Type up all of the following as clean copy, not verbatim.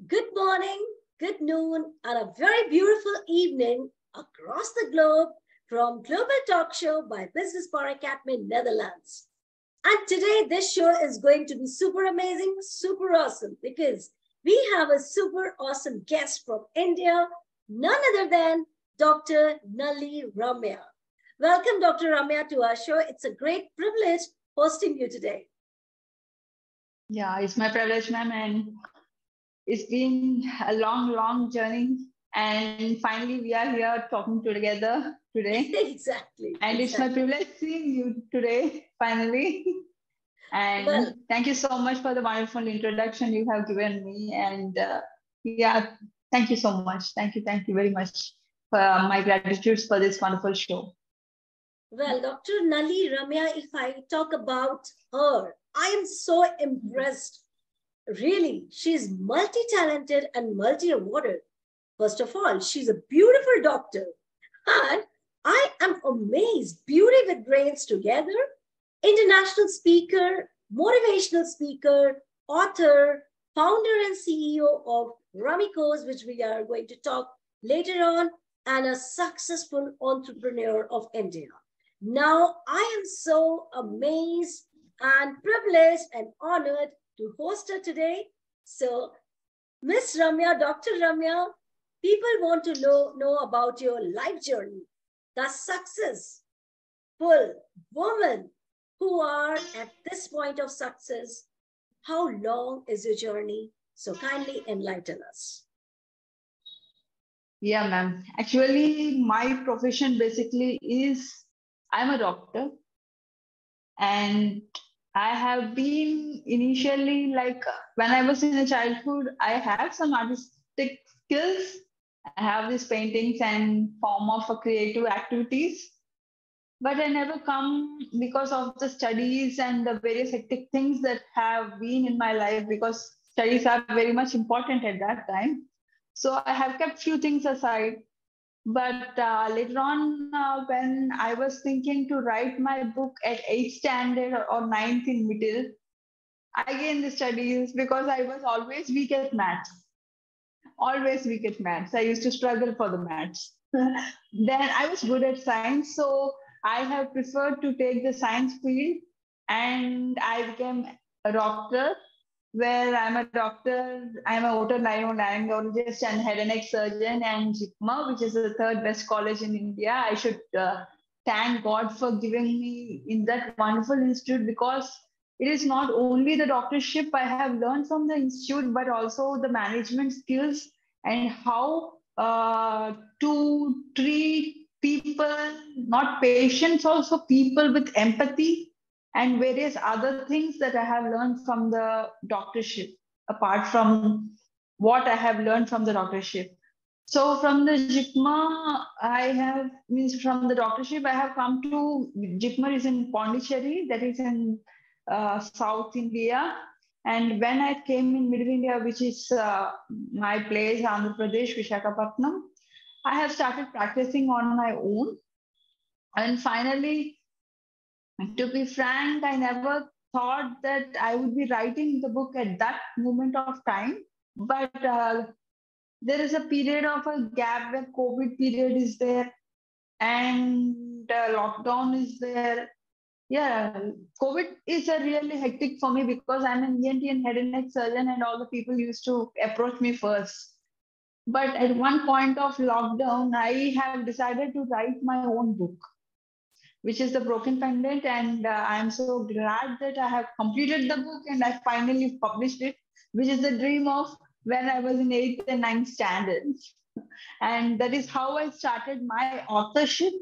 Good morning, good noon, and a very beautiful evening across the globe from Global Talk Show by Business Power Academy, Netherlands. And today, this show is going to be super amazing, super awesome, because we have a super awesome guest from India, none other than Dr. Nalli Ramya. Welcome, Dr. Ramya, to our show. It's a great privilege hosting you today. Yeah, it's my privilege, ma'am, and it's been a long journey. And finally, we are here talking together today. Exactly. And it's my privilege seeing you today, finally. And thank you so much for the wonderful introduction you have given me. And yeah, thank you so much. Thank you very much for my gratitude for this wonderful show. Well, Dr. Nalli Ramya, if I talk about her, I am so impressed. Really, she's multi-talented and multi-awarded. First of all, she's a beautiful doctor. And I am amazed. Beauty with brains together. International speaker, motivational speaker, author, founder and CEO of Ramikos, which we are going to talk later on, and a successful entrepreneur of India. Now, I am so amazed and privileged and honored to host her today. So, Miss Ramya, Dr. Ramya, people want to know about your life journey, the successful woman who are at this point of success. How long is your journey? So kindly enlighten us. Yeah, ma'am. Actually, my profession basically is I'm a doctor, and I have been initially like when I was in a childhood, I have some artistic skills. I have these paintings and form of creative activities, but I never come because of the studies and the various hectic things that have been in my life because studies are very much important at that time. So I have kept few things aside, but later on, when I was thinking to write my book at 8th standard or 9th in middle, again the studies because I was always weak at maths. Always weak at maths. I used to struggle for the maths. Then I was good at science, so I have preferred to take the science field, and I became a doctor where I'm a doctor, I'm a otolaryngologist and head and neck surgeon and JIPMA, which is the third best college in India. I should thank God for giving me in that wonderful institute because it is not only the doctorship I have learned from the institute, but also the management skills and how to treat people, not patients, also people with empathy and various other things that I have learned from the doctorship, apart from what I have learned from the doctorship. So from the JIPMA, means from the doctorship, I have come to, JIPMA is in Pondicherry, that is in South India. And when I came in Middle India, which is my place, Andhra Pradesh, Vishakhapatnam, I have started practicing on my own. And finally, to be frank, I never thought that I would be writing the book at that moment of time. But there is a period of a gap where COVID period is there and lockdown is there. Yeah, COVID is a really hectic for me because I'm an ENT and head and neck surgeon, and all the people used to approach me first. But at one point of lockdown, I have decided to write my own book, which is The Broken Pendant. And I'm so glad that I have completed the book and I finally published it, which is the dream of when I was in 8th and 9th standard. And that is how I started my authorship.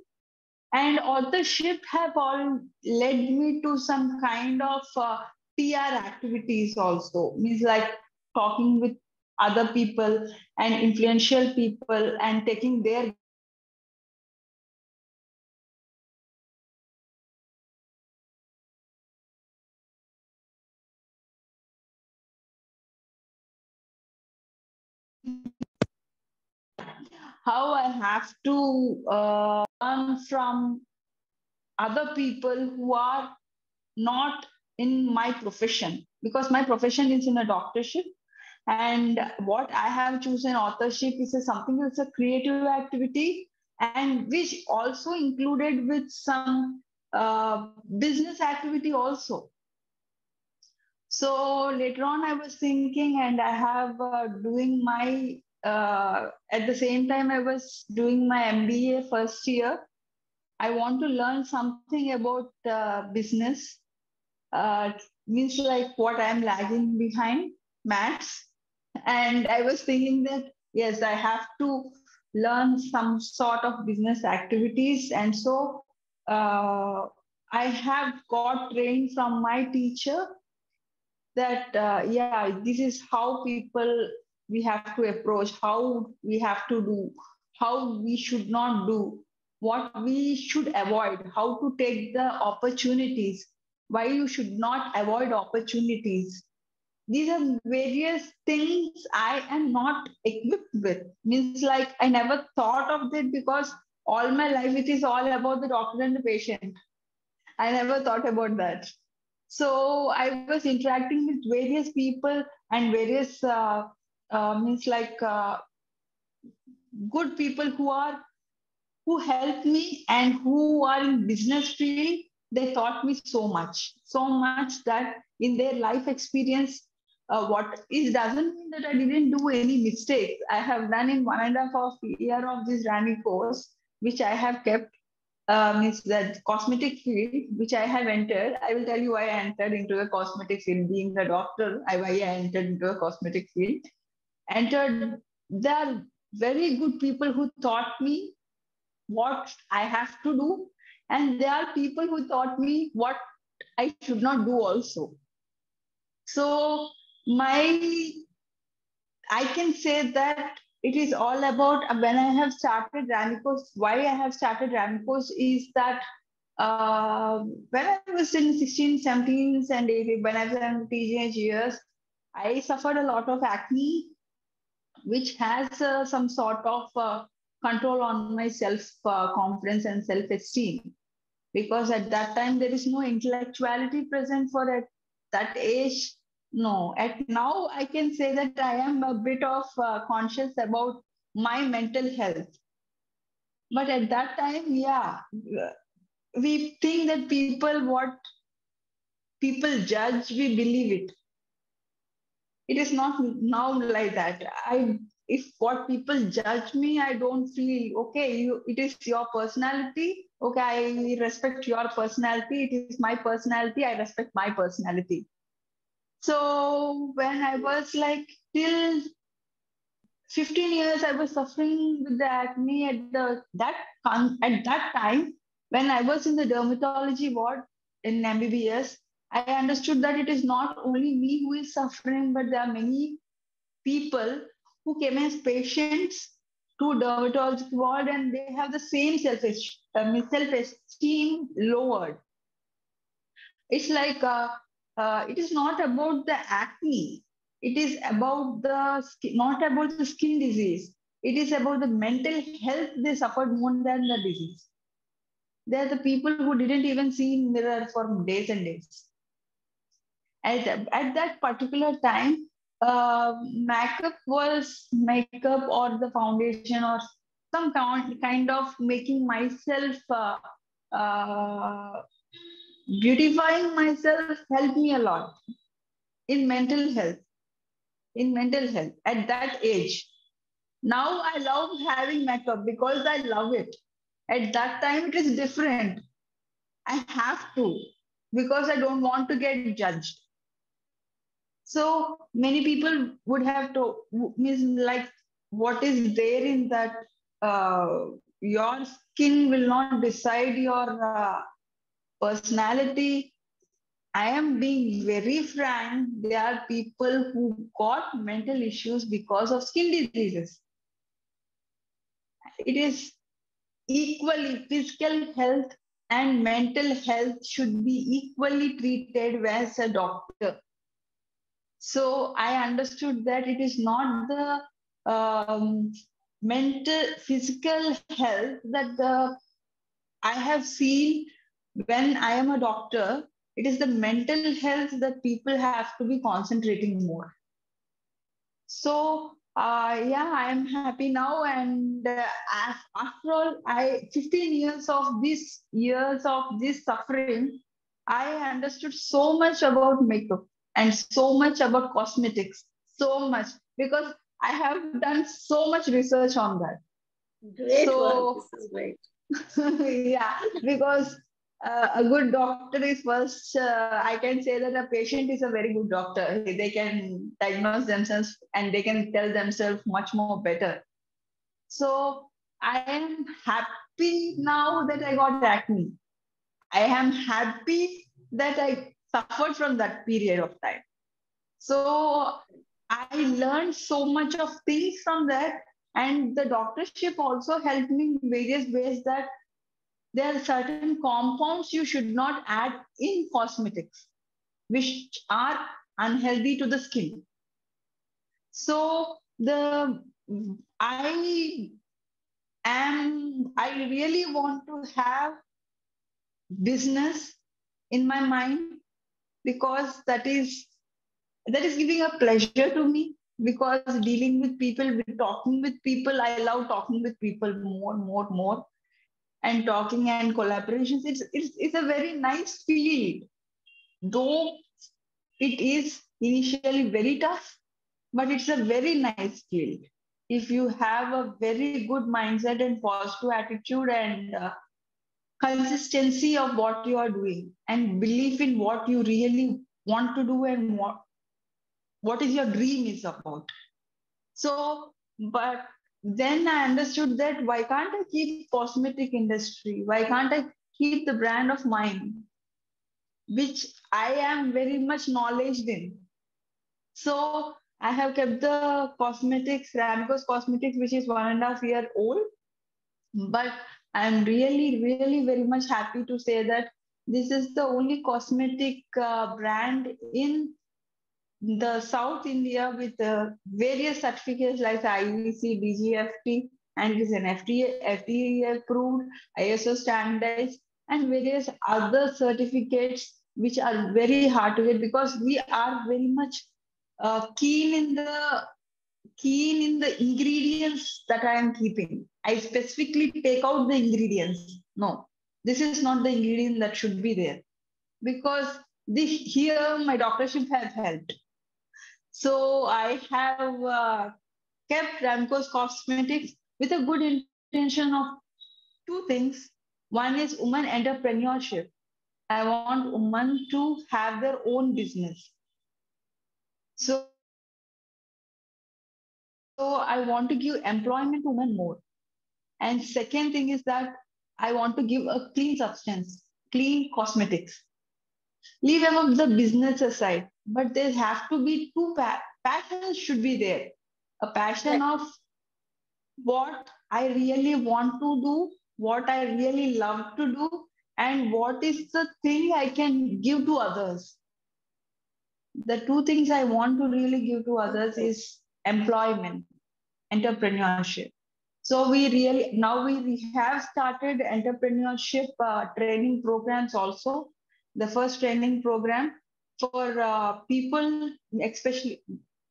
And authorship have all led me to some kind of PR activities also, means like talking with other people and influential people and taking their how I have to learn from other people who are not in my profession, because my profession is in a doctorship. And what I have chosen authorship is something that's a creative activity, and which also included with some business activity also. So later on, I was thinking, and I have doing my at the same time I was doing my MBA first year. I want to learn something about business. Uh, Means like what I'm lagging behind, maths. And I was thinking that yes, I have to learn some sort of business activities, and so uh, I have got trained from my teacher that yeah, this is how people we have to approach, how we have to do, how we should not do, what we should avoid, how to take the opportunities, why you should not avoid opportunities. These are various things I am not equipped with. Means like I never thought of that, because all my life it is all about the doctor and the patient. I never thought about that. So I was interacting with various people and various means like good people who helped me and who are in business field. They taught me so much that in their life experience, what is doesn't mean that I didn't do any mistakes. I have done in 1.5 year of this running course, which I have kept is that cosmetic field which I have entered. I will tell you why I entered into a cosmetic field. Being a doctor, why I entered into a cosmetic field. Entered, there are very good people who taught me what I have to do, and there are people who taught me what I should not do also. So my I can say that it is all about when I have started Ramicos. Why I have started Ramicos is that when I was in 16, 17, and 18, when I was in teenage years, I suffered a lot of acne, which has some sort of control on my self confidence and self esteem. Because at that time, there is no intellectuality present for at that age. No, at now, I can say that I am a bit of conscious about my mental health. But at that time, yeah, we think that people, what people judge, we believe it. It is not now like that. If what people judge me, I don't feel okay. It is your personality. Okay, I respect your personality. It is my personality. I respect my personality. So when I was like till 15 years, I was suffering with the acne at that time when I was in the dermatology ward in MBBS. I understood that it is not only me who is suffering, but there are many people who came as patients to dermatology ward, and they have the same self-esteem lowered. It's like it is not about the acne. It is about the not about the skin disease. It is about the mental health. They suffered more than the disease. They are the people who didn't even see in mirror for days and days. At that particular time, makeup or the foundation or some kind of making myself uh, beautifying myself helped me a lot in mental health. In mental health at that age. Now I love having makeup because I love it. At that time, it is different. I have to because I don't want to get judged. So many people would have to mean like what is there in that your skin will not decide your personality. I am being very frank. There are people who got mental issues because of skin diseases. It is equally physical health and mental health should be equally treated as a doctor. So I understood that it is not the mental physical health that I have seen when I am a doctor. It is the mental health that people have to be concentrating more. So yeah, I am happy now. And after all, 15 years of this suffering, I understood so much about makeup and so much about cosmetics, so much, because I have done so much research on that. Great one. So This is great. yeah, because a good doctor is first, I can say that a patient is a very good doctor. They can diagnose themselves and they can tell themselves much more better. So I am happy now that I got acne. I am happy that I suffered from that period of time. So I learned so much of things from that. And the doctorship also helped me in various ways, that there are certain compounds you should not add in cosmetics, which are unhealthy to the skin. So the I really want to have business in my mind, because that is giving a pleasure to me, because dealing with people, with talking with people, I love talking with people more, and talking and collaborations. It's a very nice field, though it is initially very tough, but it's a very nice field. If you have a very good mindset and positive attitude and consistency of what you are doing and belief in what you really want to do, and what is your dream is about. So, but then I understood that why can't I keep cosmetic industry? Why can't I keep the brand of mine, which I am very much knowledge in? So I have kept the cosmetics, Ramco's Cosmetics, which is 1.5 year old. But I'm really very much happy to say that this is the only cosmetic brand in the South India with various certificates like IEC, DGFT, and it is an FDA approved, ISO standards, and various other certificates which are very hard to get, because we are very much keen in the ingredients that I am keeping. I specifically take out the ingredients. No, this is not the ingredient that should be there, because here my doctorship has helped. So I have kept Ramco's Cosmetics with a good intention of two things. One is women entrepreneurship. I want women to have their own business. So I want to give employment to women more. And second thing is that I want to give a clean substance, clean cosmetics. Leave about the business aside, but there have to be passions should be there. A passion of Right. what I really want to do, what I really love to do, and what is the thing I can give to others. The two things I want to really give to others Okay. is employment, entrepreneurship. So we have started entrepreneurship training programs also. The first training program for people, especially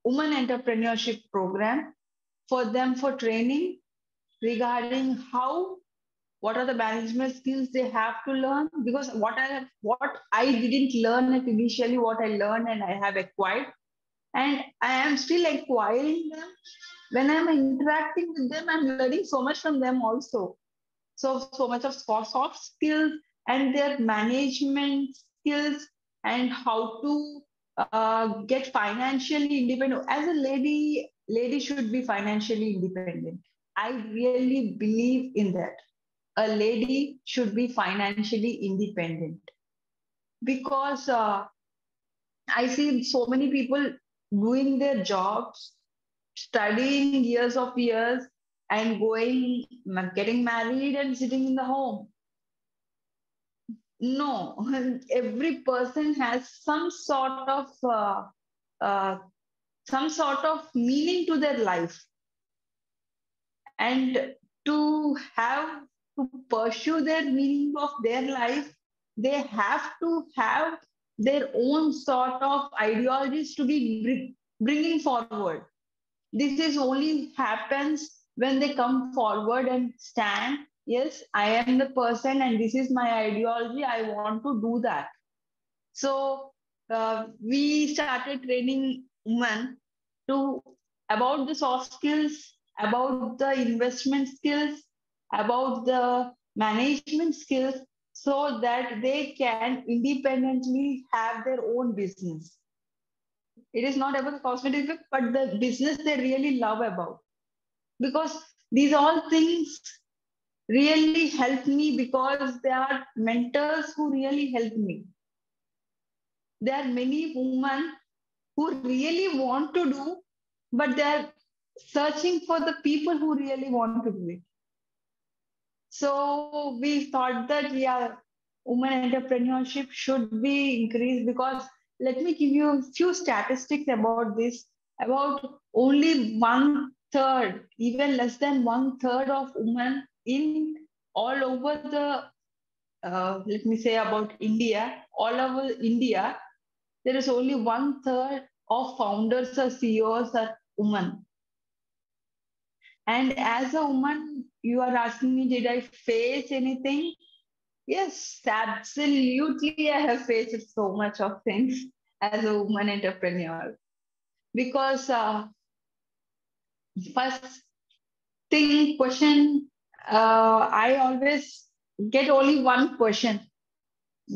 women entrepreneurship program, for them for training regarding what are the management skills they have to learn, because what I didn't learn it initially, what I learned and I have acquired, and I am still acquiring them. When I'm interacting with them, I'm learning so much from them also. So much of soft skills and their management skills, and how to get financially independent. As a lady should be financially independent. I really believe in that. A lady should be financially independent, because I see so many people doing their jobs, studying years of years, and getting married and sitting in the home. No, every person has uh, some sort of meaning to their life, and to have to pursue their meaning of their life, they have to have their own sort of ideologies to be bringing forward. This is only happens when they come forward and stand. Yes, I am the person and this is my ideology. I want to do that. So we started training women to about the soft skills, about the investment skills, about the management skills, so that they can independently have their own business. It is not about the cosmetic, but the business they really love about. Because these all things really help me because they are mentors who really help me. There are many women who really want to do, but they are searching for the people who really want to do it. So we thought that, yeah, women entrepreneurship should be increased because let me give you a few statistics about this. About only one third, even less than one third of women in all over the, let me say about India, all over India, there is only one third of founders or CEOs are women. And as a woman, you are asking me, did I face anything? Yes, absolutely. I have faced so much of things as a woman entrepreneur because first thing question, I always get only one question: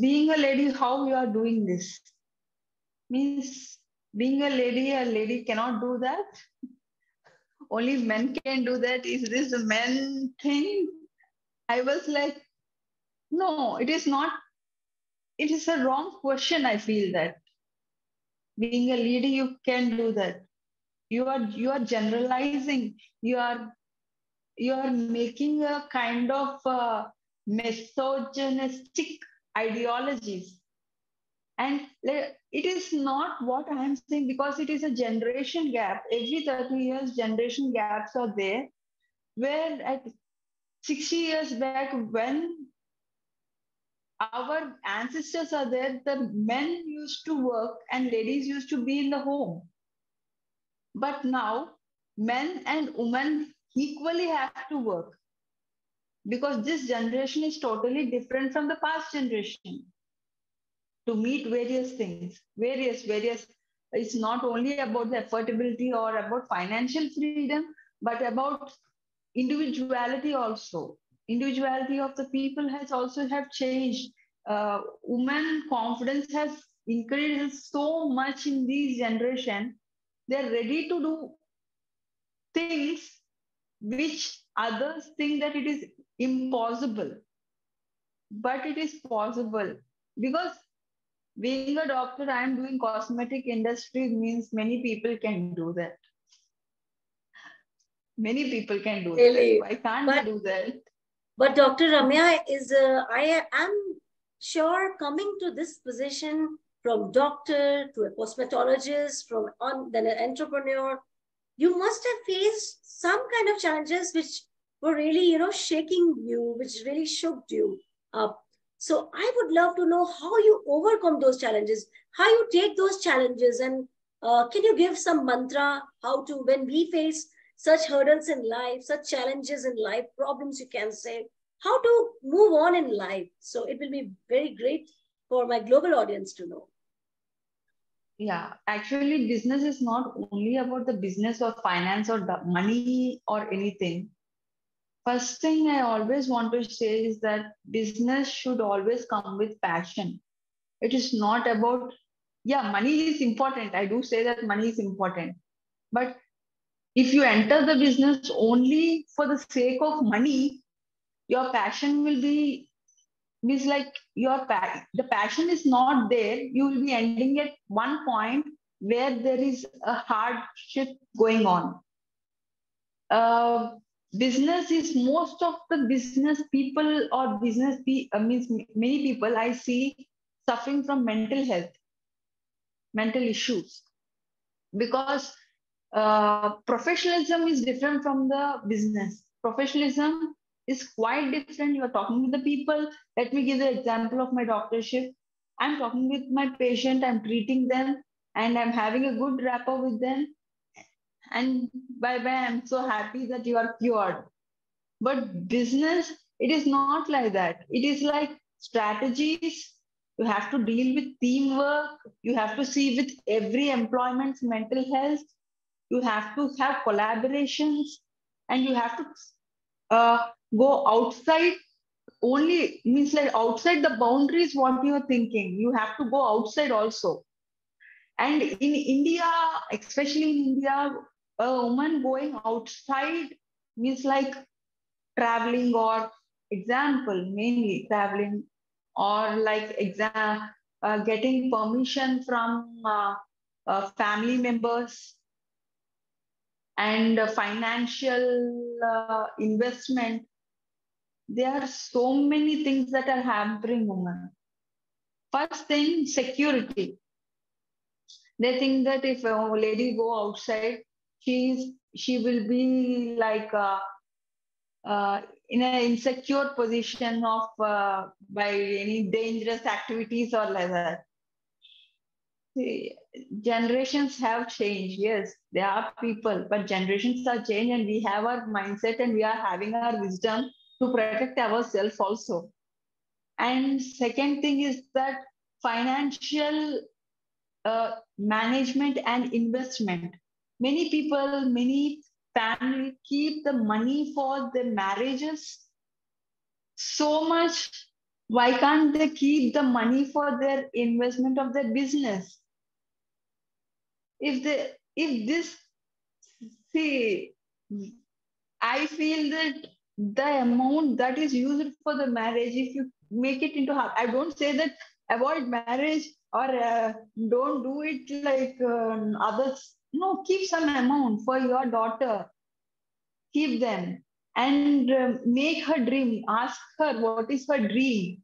being a lady, how you are doing this? Means being a lady cannot do that. Only men can do that. Is this a men thing? I was like, no, it is not. It is a wrong question. I feel that being a leader, you can do that. You are generalizing. You are making a kind of misogynistic ideologies. And it is not what I am saying because it is a generation gap. Every 30 years, generation gaps are there. Where at 60 years back, when our ancestors are there, the men used to work and ladies used to be in the home. But now, men and women equally have to work because this generation is totally different from the past generation to meet various things. Various. It's not only about the affordability or about financial freedom, but about individuality also. Individuality of the people has also have changed. Women confidence has increased so much in this generation. They're ready to do things which others think that it is impossible, but it is possible. Because being a doctor, I am doing cosmetic industry means many people can do that. Many people can do that. Really. Why can't they But do that? Dr. Ramya is, I am sure, coming to this position from doctor to a cosmetologist, from then an entrepreneur, you must have faced some kind of challenges which were really, shaking you, which really shook you up. So I would love to know how you overcome those challenges, how you take those challenges, and can you give some mantra how to, when we face such hurdles in life, such challenges in life, problems, you can say, how to move on in life. So it will be very great for my global audience to know. Yeah, actually, business is not only about the business or finance or the money or anything. First thing I always want to say is that business should always come with passion. It is not about, yeah, money is important. I do say that money is important. But if you enter the business only for the sake of money, your passion will be means like the passion is not there. You will be ending at one point where there is a hardship going on. uh, Business is most of the business people or means many people I see suffering from mental health, mental issues, because professionalism is different from the business. Professionalism is quite different. You are talking with the people. Let me give the example of my doctorship. I'm talking with my patient, I'm treating them, and I'm having a good rapport with them. and bye bye. I'm so happy that you are cured. But business, it is not like that. It is like strategies. You have to deal with teamwork. You have to see with every employment's mental health. You have to have collaborations, and you have to go outside. Only means like outside the boundaries what you're thinking. You have to go outside also. And in India, especially in India, a woman going outside means like traveling, or example mainly traveling, or like getting permission from family members, and financial investment. There are so many things that are hampering women. First thing, security. They think that if a lady go outside, she will be like in an insecure position of by any dangerous activities or like that. See, generations have changed. Yes, there are people, but generations are changed, and we have our mindset and we are having our wisdom to protect ourselves also. And second thing is that financial management and investment. Many people, many family keep the money for their marriages so much. Why can't they keep the money for their investment of their business? If this, see, I feel that the amount that is used for the marriage, if you make it into half, I don't say that avoid marriage or don't do it like others. No, keep some amount for your daughter. Keep them and make her dream. Ask her what is her dream,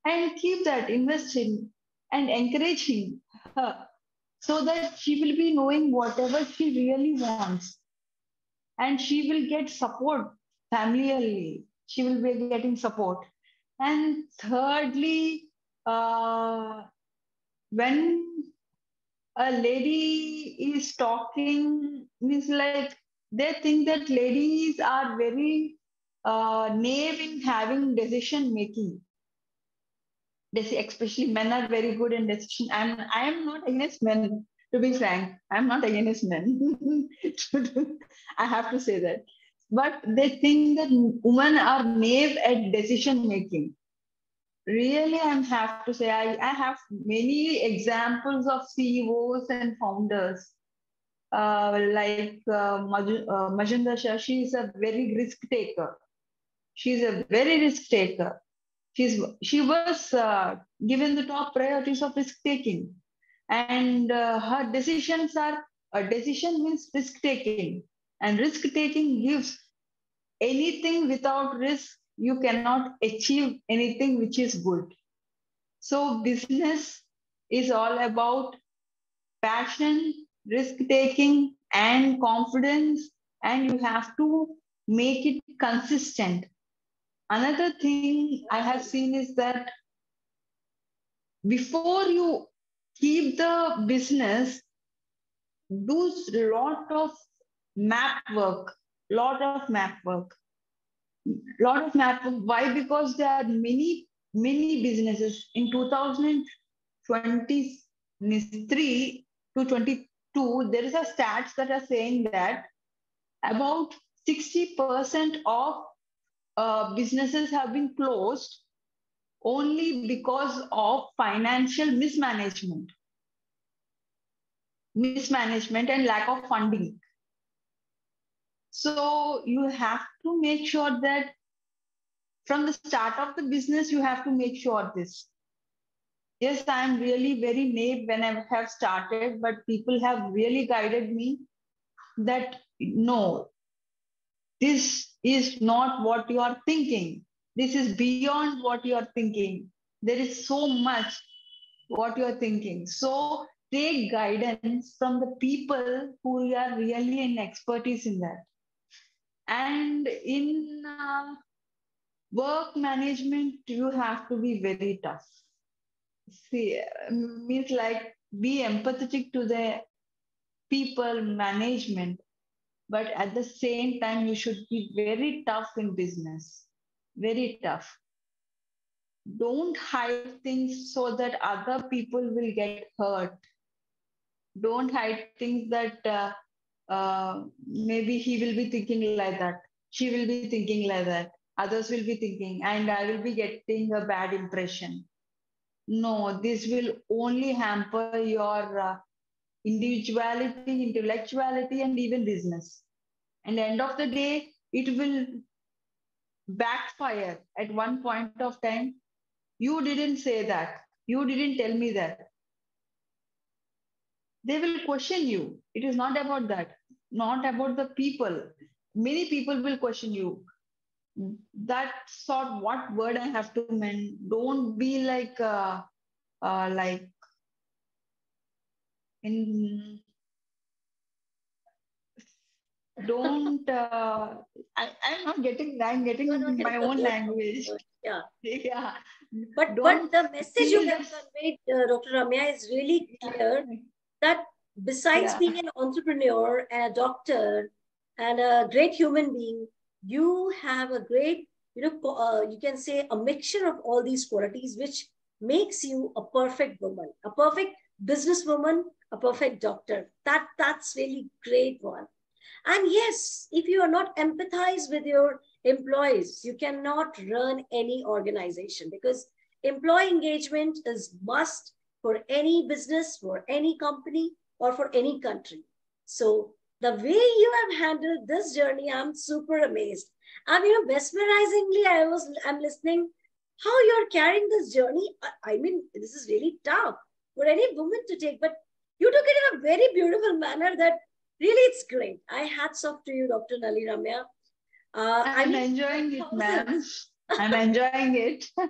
and keep that, invest in and encouraging her, so that she will be knowing whatever she really wants, and she will get support familiarly. She will be getting support. And thirdly, uh, when a lady is talking, means like they think that ladies are very naive in having decision making. Especially men are very good in decision. I am not against men, to be frank. I'm not against men. I have to say that. But they think that women are naive at decision making. Really, I have to say, I have many examples of CEOs and founders. Majunda Shah, she is a very risk taker. She's a very risk taker. She was given the top priorities of risk taking, and her decisions are, a decision means risk taking, and risk taking gives anything. Without risk you cannot achieve anything which is good. So business is all about passion, risk taking, and confidence, and you have to make it consistent. Another thing I have seen is that before you keep the business, do lot of map work, lot of map work. Why? Because there are many businesses in 2023 to 22. There is a stats that are saying that about 60% of businesses have been closed only because of financial mismanagement and lack of funding. So you have to make sure that from the start of the business, you have to make sure this. Yes, I'm really very naive when I have started, but people have really guided me that no, this is not what you are thinking. This is beyond what you are thinking. There is so much what you are thinking. So take guidance from the people who are really in expertise in that. And in work management, you have to be very tough. See, means like be empathetic to the people management. but at the same time, you should be very tough in business. Very tough. Don't hide things so that other people will get hurt. Don't hide things that maybe he will be thinking like that. She will be thinking like that. Others will be thinking, and I will be getting a bad impression. No, this will only hamper your individuality, intellectuality, and even business. And the end of the day, it will backfire at one point of time. You didn't say that. You didn't tell me that. They will question you. It is not about that, not about the people. Many people will question you. That sort what word I have to mean. Don't be like in don't I'm not getting I'm You are not getting my getting the own word language. proper. Yeah. Yeah. But Don't the message you feel have that. conveyed, Dr. Ramya, is really clear that besides Yeah. being an entrepreneur and a doctor and a great human being, you have a great, you can say a mixture of all these qualities, which makes you a perfect woman, a perfect businesswoman, a perfect doctor. That's really great one. And yes, if you are not empathize with your employees, you cannot run any organization, because employee engagement is must for any business, for any company, or for any country. So the way you have handled this journey, I'm super amazed. Mesmerizingly, I'm listening how you're carrying this journey. I mean, this is really tough for any woman to take, but you took it in a very beautiful manner that really, it's great. I hats off to you, Dr. Nalli Ramya. I I'm mean, enjoying it, ma'am. thousands. I'm enjoying it. And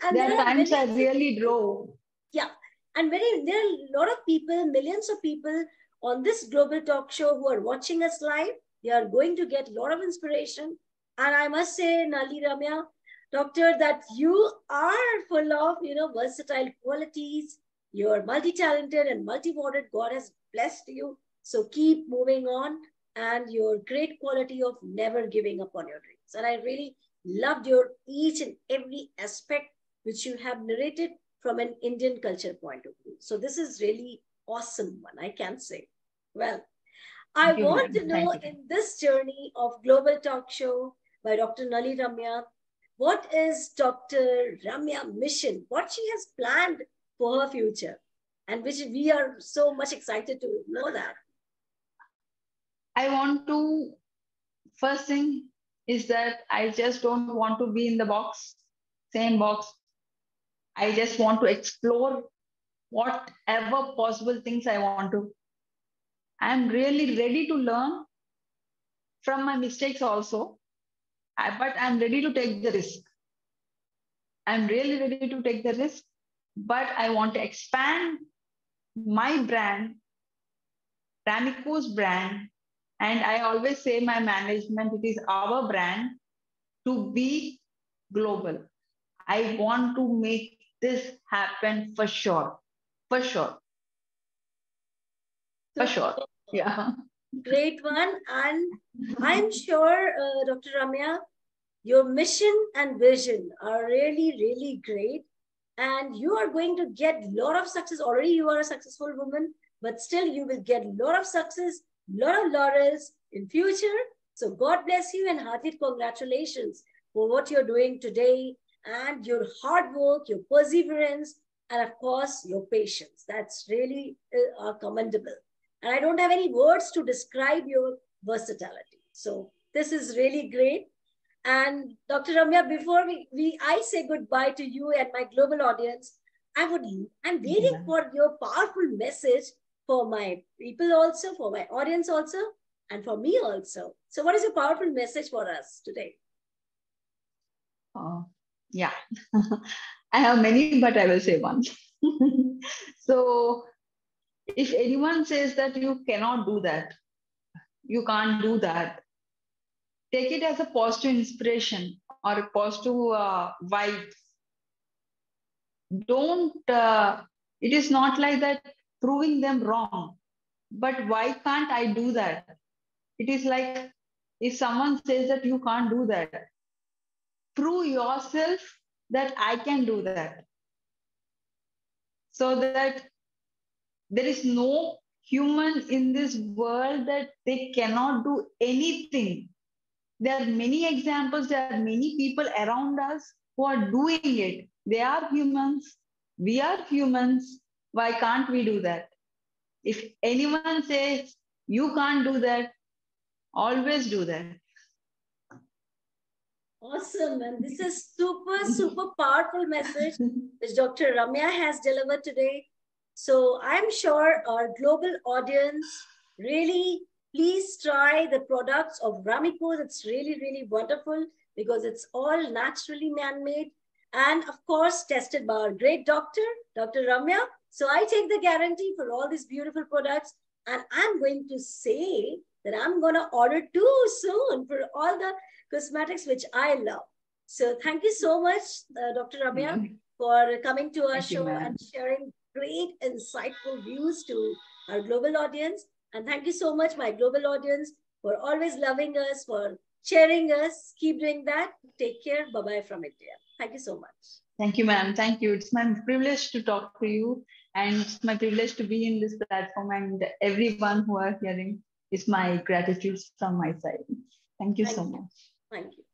There there are are times I millions of really people. drove. Yeah. There are a lot of people, millions of people on this global talk show who are watching us live. They are going to get a lot of inspiration. And I must say, Nalli Ramya, doctor, that you are full of, versatile qualities. You're multi-talented and multi-watered. God has blessed you. So keep moving on, and your great quality of never giving up on your dreams. And I really loved your each and every aspect which you have narrated from an Indian culture point of view. So this is really awesome one, I can say. Well, I Thank you, want to ma'am. know Thank you. in this journey of Global Talk Show by Dr. Nalli Ramya, what is Dr. Ramya mission? What she has planned for her future, and which we are so much excited to know that. I want to, first thing is that I just don't want to be in the box, same box. I just want to explore whatever possible things I want to. I'm really ready to learn from my mistakes also, but I'm ready to take the risk. I'm really ready to take the risk, but I want to expand my brand, Ramiko's brand, and I always say my management, it is our brand to be global. I want to make this happen for sure. For sure. For sure. Super. Yeah. Great one. And I'm sure, Dr. Ramya, your mission and vision are really, really great. And you are going to get a lot of success. Already you are a successful woman, but still you will get a lot of success, a lot of laurels in future. So God bless you and hearty congratulations for what you're doing today and your hard work, your perseverance, and of course, your patience. That's really commendable. And I don't have any words to describe your versatility. So this is really great. And Dr. Ramya, before I say goodbye to you and my global audience, I'm waiting for your powerful message for my people also, for my audience also, and for me also. So what is your powerful message for us today? Yeah. I have many, but I will say one. So if anyone says that you cannot do that, you can't do that, take it as a positive inspiration or a positive vibe. Don't, it is not like that proving them wrong. But why can't I do that? it is like if someone says that you can't do that, prove yourself that I can do that. So that there is no human in this world that they cannot do anything. There are many examples, there are many people around us who are doing it. They are humans, we are humans. Why can't we do that? If anyone says you can't do that, always do that. Awesome. And this is super powerful message which Dr. Ramya has delivered today. So I'm sure our global audience really please try the products of Ramiko. It's really wonderful because it's all naturally man-made and of course tested by our great doctor, Dr. Ramya. So I take the guarantee for all these beautiful products and I'm going to say that I'm going to order too soon for all the cosmetics which I love. So thank you so much, Dr. Ramya, for coming to our show and sharing great insightful views to our global audience. And thank you so much, my global audience, for always loving us, for sharing us. Keep doing that. Take care. Bye-bye from India. Thank you so much. Thank you, ma'am. Thank you. It's my privilege to talk to you, and it's my privilege to be in this platform. And everyone who are hearing is my gratitude from my side. Thank you so much. Thank you.